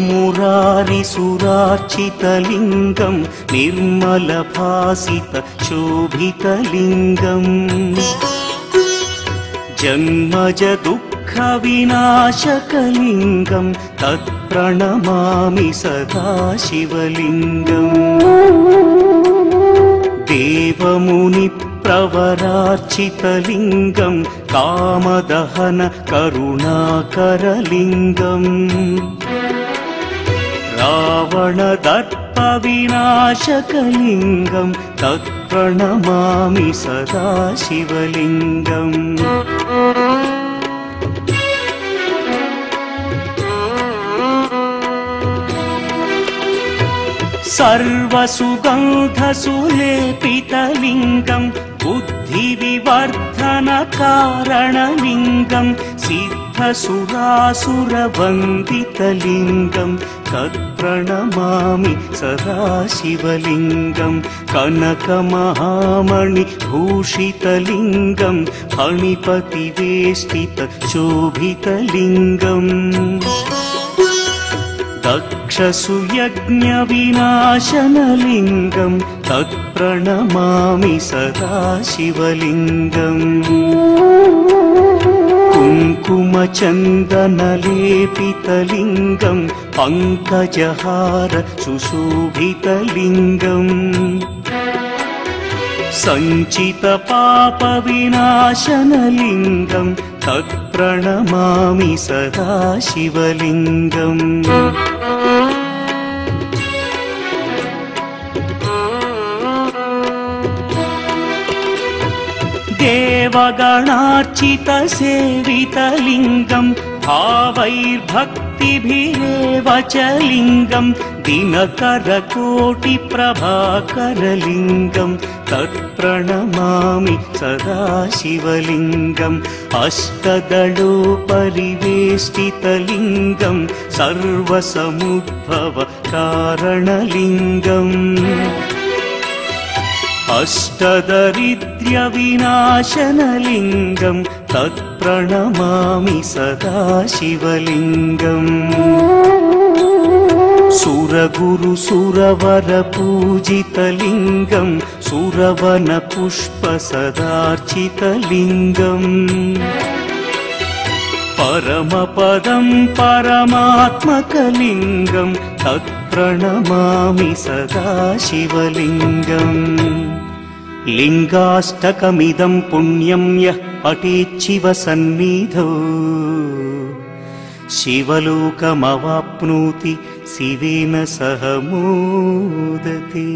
मुरारिसुरार्चितलिङ्गं निर्मलभासितशोभितलिङ्गम् जन्मज दुःखविनाशकलिङ्गं तत्प्रणमामि सदा शिवलिङ्गम् देवमुनिप्रवरार्चितलिङ्गं कामदहन करुणाकरलिङ्गम् रावणदर्पविनाशकलिङ्गं तत्प्रणमामि सदा शिवलिङ्गम् सर्वसुगन्धसुलेपितलिङ्गं बुद्धिविवर्धनकारणलिङ्गं सिद्धसुरासुरवन्दितलिङ्गं तत्प्रणमामि सदा शिवलिङ्गं कनकमहामणिभूषितलिङ्गं फणिपतिवेष्टितशोभितलिङ्गम् दक्षसुयज्ञविनाशनलिङ्गं तत्प्रणमामि सदा शिवलिङ्गम् कुङ्कुमचन्दनलेपितलिङ्गं पङ्कजहार सुशोभितलिङ्गम् सञ्चितपापविनाशनलिङ्गं तत्प्रणमामि सदा शिवलिङ्गम् देवगणार्चितसेवितलिङ्गं भावैर्भक्तिभिरेव च लिङ्गं दिनकरकोटिप्रभाकरलिङ्गं तत्प्रणमामि सदा शिवलिङ्गम् अष्टदलोपरिवेष्टितलिङ्गं सर्वसमुद्भवकारणलिङ्गम् अष्टदरिद्र्यविनाशनलिङ्गं तत्प्रणमामि सदा शिवलिङ्गम् सुरगुरुसुरवरपूजितलिङ्गं सुरवनपुष्पसदार्चितलिङ्गम् परमपदं परमात्मकलिङ्गं तत्प्रणमामि सदा शिवलिङ्गम् लिङ्गाष्टकमिदं पुण्यं यः पठेच्छिव सन्निधौ शिवलोकमवाप्नोति शिवेन सह मोदते।